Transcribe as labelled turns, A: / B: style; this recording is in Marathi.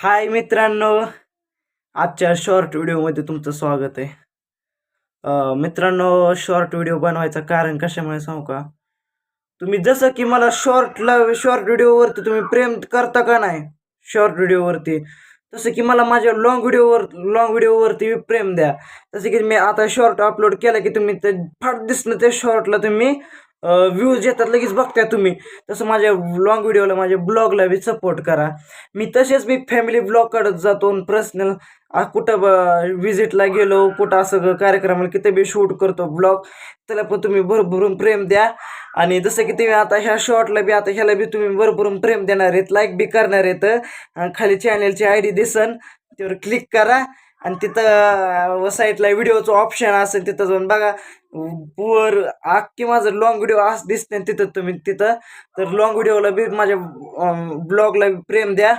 A: हाय मित्रांनो, आजच्या शॉर्ट व्हिडिओमध्ये तुमचं स्वागत आहे. मित्रांनो, शॉर्ट व्हिडिओ बनवायचं कारण कशामुळे सांगू का? तुम्ही जसं की मला शॉर्ट व्हिडिओवरती तुम्ही प्रेम करता का नाही? शॉर्ट व्हिडिओवरती तसं की मला माझ्या लॉंग व्हिडिओवरती प्रेम द्या. जसं की मी आता शॉर्ट अपलोड केला की तुम्ही ते फाट दिसणं त्या शॉर्टला तुम्ही व्ह्यूज येतात लगेच बघता तुम्ही. तसं माझ्या लॉंग व्हिडिओला माझ्या ब्लॉगला बी सपोर्ट करा. मी फॅमिली ब्लॉग काढत जातो पर्सनल कुठं विजिटला गेलो, कुठं असं कार्यक्रमाला तिथे बी शूट करतो ब्लॉग. त्याला पण तुम्ही भरभरून प्रेम द्या. आणि जसं की तुम्ही आता ह्या शॉर्टला बी आता ह्याला बी तुम्ही भरभरून प्रेम देणार आहेत, लाईक बी करणार आहेत. खाली चॅनलची ID दिसन, त्यावर क्लिक करा आणि तिथं साईडला व्हिडिओचं ऑप्शन असेल तिथं जाऊन बघा. वर अख्खी माझं लॉंग व्हिडिओ असं दिसते तिथं तुम्ही तिथं. तर लॉंग व्हिडिओला बी माझ्या ब्लॉगला प्रेम द्या.